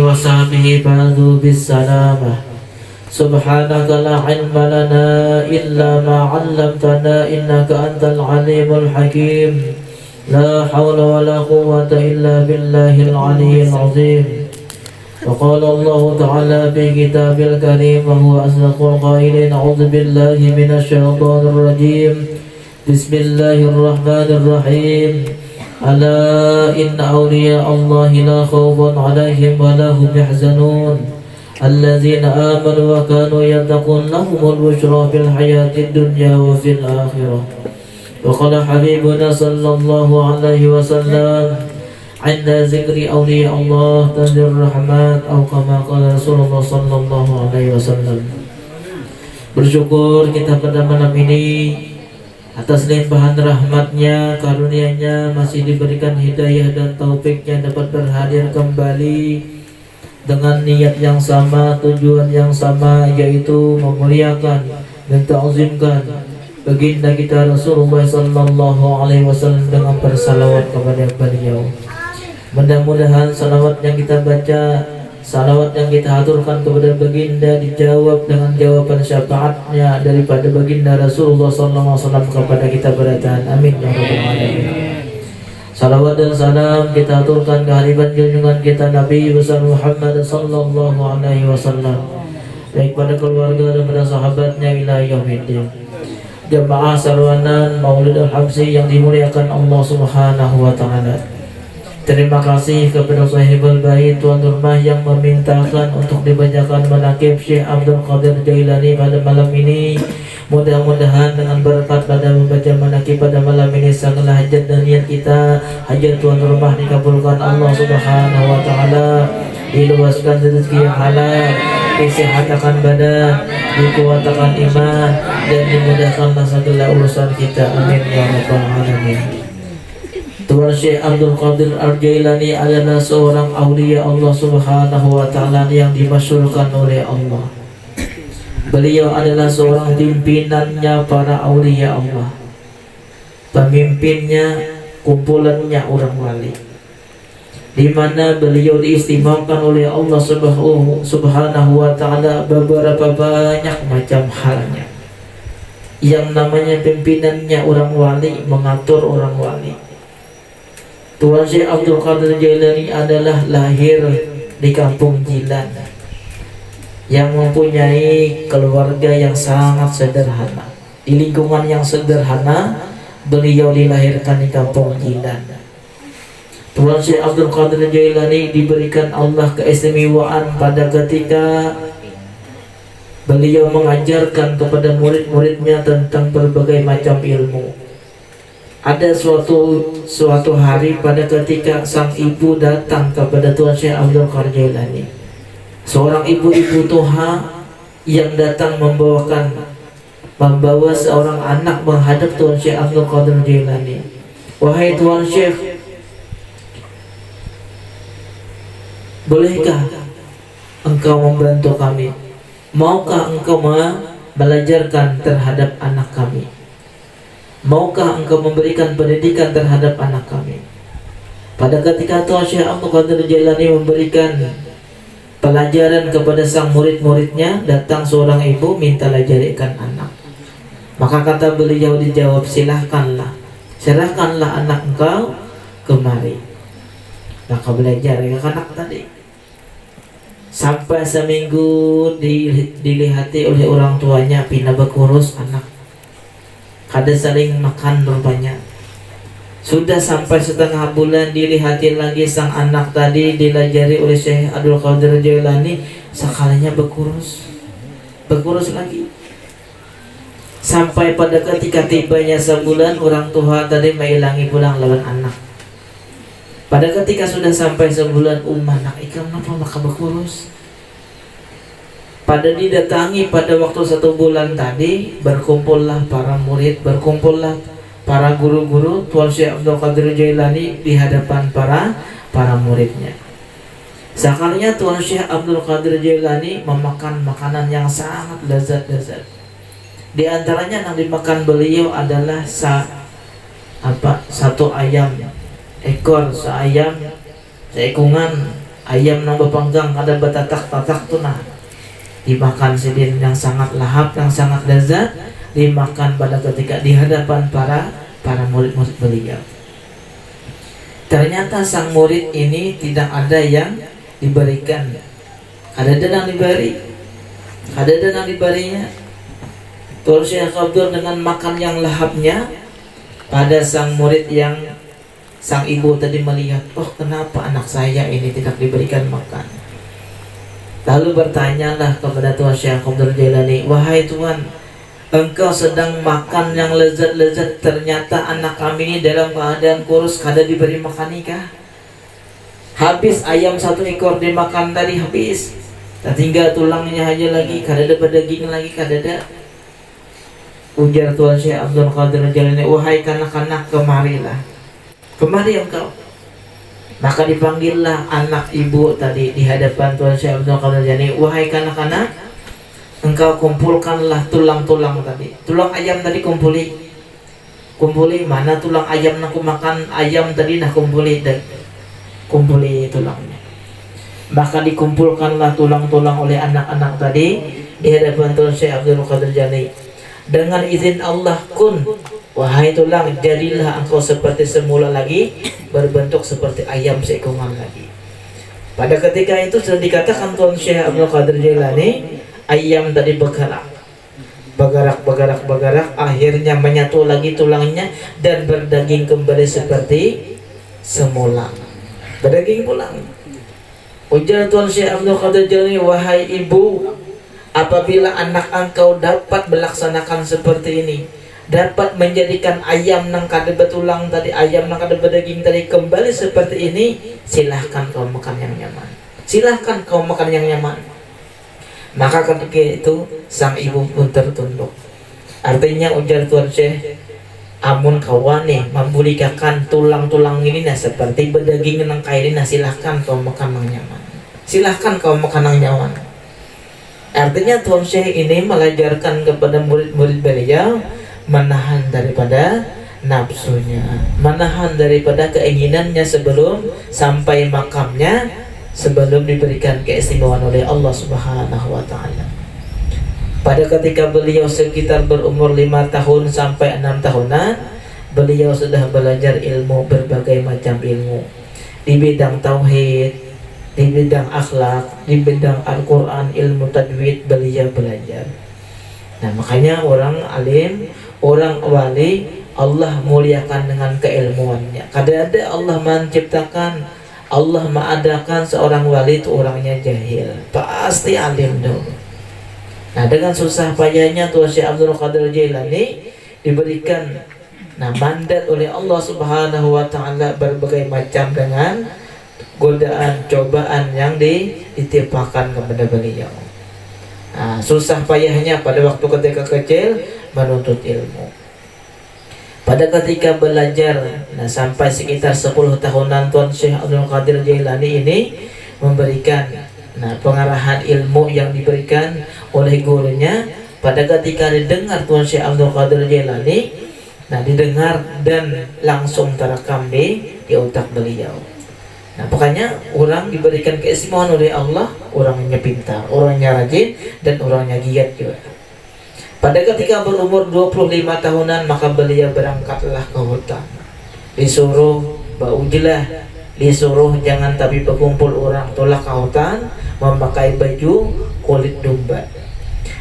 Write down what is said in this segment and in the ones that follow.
وصحبه بعد بالسلامة. سبحانك لا علم لنا إلا ما علمتنا إنك أنت العليم الحكيم. لا حول ولا قوة إلا بالله العلي العظيم. وقال الله تعالى في كتاب الكريم وهو أصدق القائلين: أعوذ بالله من الشيطان الرجيم. بسم الله الرحمن الرحيم. ألا إن أولياء الله لا خوف عليهم ولا هم يحزنون الذين آمنوا وكانوا يتقون لهم البشرى في الحياة الدنيا وفي الآخرة. وقال حبيبنا صلى الله عليه وسلم: عند ذكر أولياء الله تنزل الرحمات أو كما قال رسول الله صلى الله عليه وسلم. Bersyukur kita pada malam ini atas limpahan rahmatnya, karunia-Nya masih diberikan hidayah dan taufiknya dapat berhadir kembali dengan niat yang sama, tujuan yang sama, yaitu memuliakan dan ta'zimkan baginda kita Rasulullah sallallahu alaihi wasallam dengan bersalawat kepada beliau. Mudah-mudahan salawat yang kita baca, salawat yang kita aturkan kepada baginda dijawab dengan jawaban syafaatnya daripada baginda Rasulullah sallallahu alaihi wasallam kepada kita beratan. Amin ya rabbal alamin. Salawat dan salam kita aturkan kehadiran junjungan kita Nabi besar Muhammad sallallahu alaihi wasallam, baik pada keluarga dan pada sahabatnya ila yaumiddin. Jamaah sarwanan Maulid Al-Habsyi yang dimuliakan Allah Subhanahu wa taala. Terima kasih kepada sahibul bait tuan rumah yang memintakan untuk dibacakan manaqib Syekh Abdul Qadir Jailani pada malam ini. Mudah-mudahan dengan berkat pada membaca manaqib pada malam ini segala hajat dan niat kita, hajat tuan rumah dikabulkan Allah Subhanahu wa taala, diluaskan rezeki yang halal, disehatakan badan, dikuatkan iman, dan dimudahkanlah segala urusan kita. Amin ya rabbal alamin. Tuan Syekh Abdul Qadir Al-Jailani adalah seorang aulia Allah Subhanahu wa taala yang dimasyhurkan oleh Allah. Beliau adalah seorang pimpinannya para aulia Allah, pemimpinnya, kumpulannya orang wali, di mana beliau diistimewakan oleh Allah Subhanahu wa taala beberapa banyak macam halnya. Yang namanya pimpinannya orang wali, mengatur orang wali. Tuan Syekh Abdul Qadir Jailani adalah lahir di kampung Jilan yang mempunyai keluarga yang sangat sederhana. Di lingkungan yang sederhana beliau dilahirkan di kampung Jilan. Tuan Syekh Abdul Qadir Jailani diberikan Allah keistimewaan pada ketika beliau mengajarkan kepada murid-muridnya tentang berbagai macam ilmu. Ada suatu hari pada ketika sang ibu datang kepada Tuan Syekh Abdul Qadir Jailani, seorang ibu-ibu tuha yang datang membawa seorang anak menghadap Tuan Syekh Abdul Qadir Jailani. Wahai Tuan Syekh, bolehkah engkau membantu kami? Maukah engkau belajarkan terhadap anak kami? Maukah engkau memberikan pendidikan terhadap anak kami? Pada ketika Tuan Syekh Abdul Qadir Jailani memberikan pelajaran kepada sang murid-muridnya, datang seorang ibu minta ajarikan anak. Maka kata beliau dijawab, serahkanlah anak engkau kemari. Maka belajar anak tadi. Sampai seminggu dilihati oleh orang tuanya pindah berkurus anak. Kada saling makan rupanya. Sudah sampai setengah bulan dilihati lagi sang anak tadi dilajari oleh Syekh Abdul Qadir Jailani, sekalinya berkurus lagi. Sampai pada ketika tibanya sebulan orang tua tadi menghilangi pulang lawan anak. Pada ketika sudah sampai sebulan anak ikam kenapa maka berkurus? Pada didatangi pada waktu 1 bulan tadi, berkumpullah para murid, berkumpullah para guru-guru Tuan Syekh Abdul Qadir Jailani di hadapan para muridnya. Sekalinya Tuan Syekh Abdul Qadir Jailani memakan makanan yang sangat lezat-lezat. Di antaranya yang dimakan beliau adalah satu ayam ekor, seayam seekungan ayam nang bepanggang ada betatak-tatak tunah dimakan sidin yang sangat lahap, yang sangat lezat, dimakan pada ketika di hadapan para murid-murid beliau. Ternyata sang murid ini tidak ada yang diberikan, ada yang diberi, ada yang diberinya. Tuan Syekh Abdul dengan makan yang lahapnya pada sang murid yang sang ibu tadi melihat, oh kenapa anak saya ini tidak diberikan makan. Lalu bertanyalah kepada Tuan Syekh Abdul Jailani, wahai Tuan, engkau sedang makan yang lezat-lezat, ternyata anak kami ini dalam keadaan kurus, kada diberi makan nikah. Habis ayam satu ekor dimakan tadi habis, tinggal tulangnya aja lagi, kada ada daging lagi, kada ada. Ujar Tuan Syekh Abdul Qadir Jailani, wahai kanak-kanak, kemarilah, kemari engkau. Maka dipanggillah anak ibu tadi di hadapan Tuan Syekh Abdul Qadir Jailani, wahai kanak-kanak, engkau kumpulkanlah tulang-tulang tadi, tulang ayam tadi kumpuli mana tulang ayam nak makan ayam tadi nak kumpuli tulangnya. Maka dikumpulkanlah tulang-tulang oleh anak-anak tadi di hadapan Tuan Syekh Abdul Qadir Jailani. Dengan izin Allah, kun, wahai tulang, jadilah engkau seperti semula lagi, berbentuk seperti ayam seekungan lagi. Pada ketika itu sudah dikatakan Tuan Syekh Abdul Qadir Jailani, ayam tadi bergerak, akhirnya menyatu lagi tulangnya dan berdaging kembali seperti semula, berdaging pulang. Ujar Tuan Syekh Abdul Qadir Jailani, wahai ibu, apabila anak engkau dapat melaksanakan seperti ini, dapat menjadikan ayam nang kada betulang tadi, ayam nang kada berdaging tadi kembali seperti ini, silahkan kau makan yang nyaman, silahkan kau makan yang nyaman. Maka ketika itu sang ibu pun tertunduk. Artinya ujar Tuan Syekh, amun kawane membulikakan tulang-tulang ini nah seperti berdaging nang kain, nah silahkan kau makan yang nyaman, silahkan kau makan yang nyaman. Artinya Tuan Syekh ini mengajarkan kepada murid-murid beliau menahan daripada nafsunya, menahan daripada keinginannya sebelum sampai makamnya, sebelum diberikan keistimewaan oleh Allah Subhanahu wa taala. Pada ketika beliau sekitar berumur 5 tahun sampai 6 tahunan, beliau sudah belajar ilmu, berbagai macam ilmu di bidang tauhid, di bidang akhlak, di bidang Al-Quran, ilmu tajwid beliau belajar. Nah makanya orang alim, orang wali, Allah muliakan dengan keilmuannya. Kadang-kadang Allah menciptakan, Allah mengadakan seorang wali itu orangnya jahil, pasti alim dong. Nah dengan susah payahnya Tuan Syekh Abdul Qadir Jailani diberikan mandat oleh Allah Subhanahu wa taala berbagai macam dengan godaan, cobaan yang ditimpakan kepada beliau. Nah, susah payahnya pada waktu ketika kecil menuntut ilmu. Pada ketika belajar, sampai sekitar 10 tahunan Tuan Syekh Abdul Qadir Jailani ini memberikan pengarahan ilmu yang diberikan oleh gurunya. Pada ketika didengar Tuan Syekh Abdul Qadir Jailani, didengar dan langsung terekam di otak beliau. Pokoknya orang diberikan keistimewaan oleh Allah, orangnya pintar, orangnya rajin, dan orangnya giat juga. Pada ketika berumur 25 tahunan, maka beliau berangkatlah ke hutan. Disuruh baujilah, disuruh jangan tapi berkumpul orang, tolak ke hutan, memakai baju kulit domba.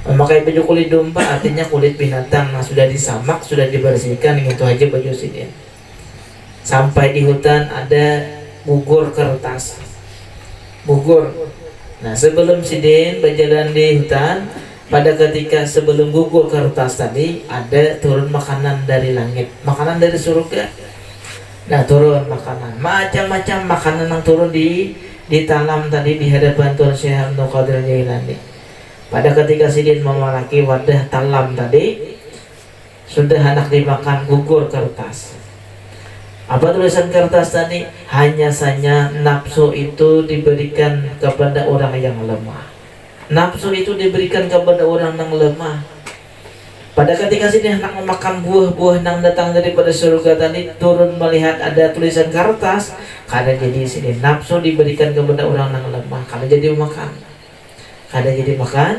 Memakai baju kulit domba artinya kulit binatang yang sudah disamak, sudah dibersihkan, itu aja baju sidin. Sampai di hutan ada gugur kertas, gugur. Sebelum sidin berjalan di hutan, pada ketika sebelum gugur kertas tadi ada turun makanan dari langit, makanan dari surga. Turun makanan, macam-macam makanan yang turun di talam tadi di hadapan Tuan Syekh Abdul Qadir Jailani. Pada ketika sidin memaraki wadah talam tadi, sudah hendak dimakan gugur kertas. Apa tulisan kertas tadi? Hanya saja nafsu itu diberikan kepada orang yang lemah. Nafsu itu diberikan kepada orang yang lemah. Pada ketika sini hendak memakan buah-buah yang datang daripada surga tadi, turun melihat ada tulisan kertas, kada jadi sini nafsu diberikan kepada orang yang lemah, kada jadi makan, kada jadi makan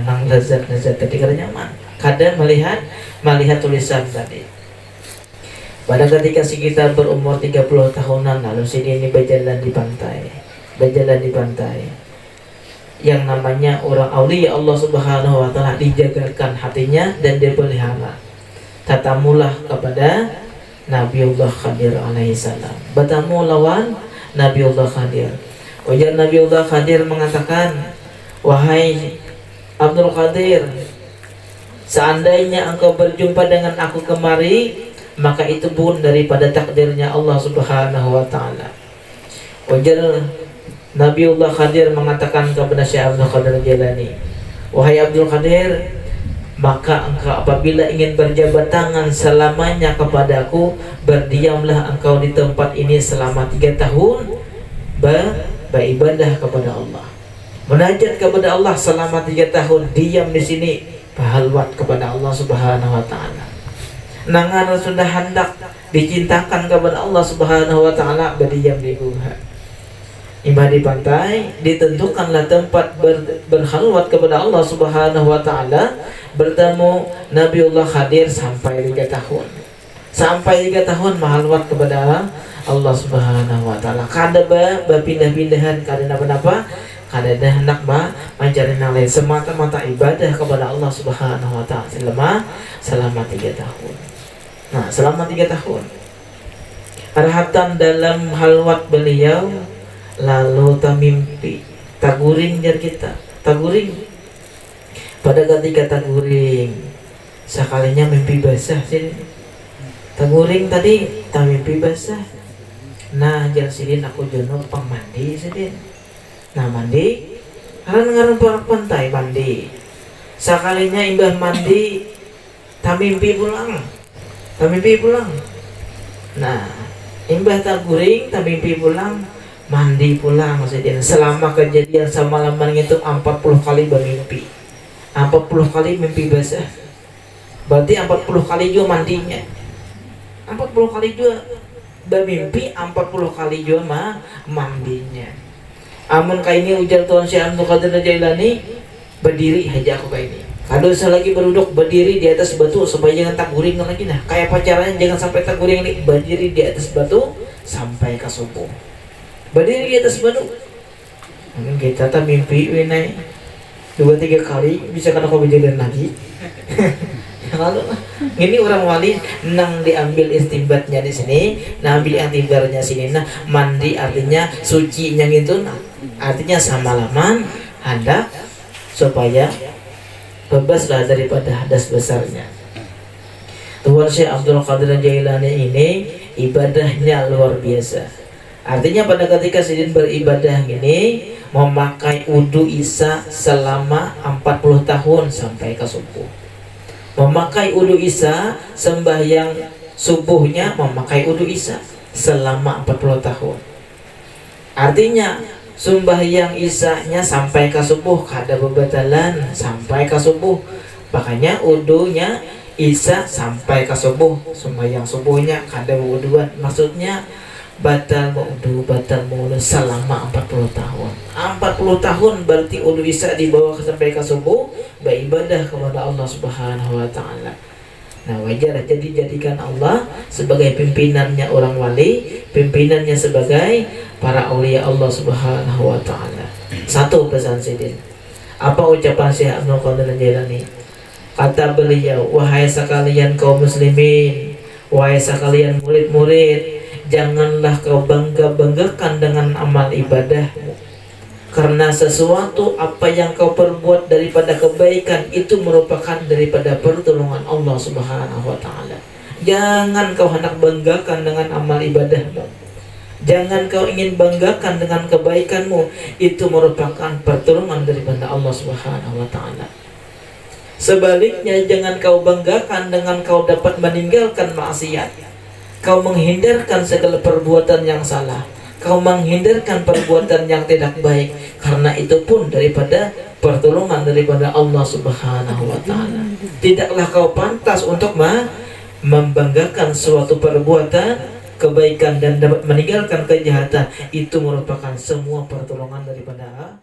nang lezat tadi kada nyaman, kada melihat tulisan tadi. Pada ketika si kita berumur 30 tahunan lalu sini ini berjalan di pantai. Yang namanya orang aulia Allah Subhanahu wa taala dijagakan hatinya dan dipelihara. Tatamulah kepada Nabiullah Khadir alaihissalam. Bertemu lawan Nabiullah Khadir. Ujar Nabiullah Khadir mengatakan, "Wahai Abdul Qadir, seandainya engkau berjumpa dengan aku kemari, maka itu pun daripada takdirnya Allah Subhanahu wa taala." Ujar Nabiullah Khadir mengatakan kepada Syekh Abdul Qadir Jailani, "Wahai Abdul Qadir, maka engkau apabila ingin berjabat tangan selamanya kepadaku, berdiamlah engkau di tempat ini selama 3 tahun beribadah kepada Allah. Munajat kepada Allah selama 3 tahun, diam di sini, berhalwat kepada Allah Subhanahu wa taala. Nangan sudah hendak dicintakan kepada Allah Subhanahu wa taala, berdiam di gua. Imbah di pantai, ditentukanlah tempat berhalwat kepada Allah Subhanahu wa taala. Bertemu Nabiullah Khadir sampai 3 tahun. Sampai 3 tahun mahalwat kepada Allah Subhanahu wa taala. Kada berpindah-pindahan, kada napa-napa, kada hendak mencari yang lain, semata-mata ibadah kepada Allah Subhanahu wa taala selama 3 tahun. Nah, selama 3 tahun. Arhatan dalam halwat beliau, lalu tamimpi, taguring jar kita, taguring. Pada ketika taguring, sekalinya mimpi basah sini. Taguring tadi, tamimpi basah. Nah, jar sidin aku jono pang mandi sidin. Nah, mandi, ngaran parak pantai mandi. Sekalinya imbah mandi, tamimpi pulang. Nah, imbah taguring, tamimpi pulang. Mandi pulang maksudnya. Selama kejadian semalaman itu 40 kali bermimpi. 40 kali mimpi basah. Berarti 40 kali juga mandinya. 40 kali juga bermimpi, 40 kali juga mandinya. Amun kayak ini ujar Tuhan Syekh Abdul Qadir Jailani, berdiri aja aku kayak ini. Kalau saya lagi berduduk, berdiri di atas batu supaya jangan taguring lagi. Nah, kayak pacarannya jangan sampai taguring nih. Berdiri di atas batu sampai ke subuh. Berdiri di atas batu. Mungkin kita tak mimpi naik 2-3 kali bisa kena kejadian lagi. Kalau ini orang wali nang diambil istimbatnya di sini, nah ambil intibarnya sini. Nah, mandi artinya sucinya gitu. Nah, artinya samalaman hendak supaya bebaslah daripada hadas besarnya. Tuhan Syekh Abdul Qadir Jailani ini ibadahnya luar biasa. Artinya pada ketika sidin beribadah ini memakai wudu isya selama 40 tahun sampai ke subuh. Memakai wudu isya, sembahyang subuhnya memakai wudu isya selama 40 tahun. Artinya sembahyang isyanya sampai ke subuh, kada bebatalan sampai ke subuh. Makanya wudunya isya sampai ke subuh, sembahyang subuhnya kada wuduan. Maksudnya batal wudu, batal mulut selama 40 tahun. 40 tahun berarti wudu isya dibawa sampai ke subuh, beribadah kepada Allah Subhanahu wa taala. Nah, wajar jadi jadikan Allah sebagai pimpinannya orang wali, pimpinannya sebagai para aulia Allah Subhanahu wa taala. Satu pesan sidin. Apa ucapan Syekh Abdul Qadir Jailani? Kata beliau, wahai sekalian kaum muslimin, wahai sekalian murid-murid, janganlah kau bangga-banggakan dengan amal ibadahmu, karena sesuatu apa yang kau perbuat daripada kebaikan itu merupakan daripada pertolongan Allah Subhanahu wa taala. Jangan kau hendak banggakan dengan amal ibadahmu, jangan kau ingin banggakan dengan kebaikanmu, itu merupakan pertolongan daripada Allah Subhanahu wa taala. Sebaliknya, jangan kau banggakan dengan kau dapat meninggalkan maksiat, kau menghindarkan segala perbuatan yang salah, kau menghindarkan perbuatan yang tidak baik, karena itu pun daripada pertolongan daripada Allah Subhanahu wa taala. Tidaklah kau pantas untuk membanggakan suatu perbuatan kebaikan dan dapat meninggalkan kejahatan, itu merupakan semua pertolongan daripada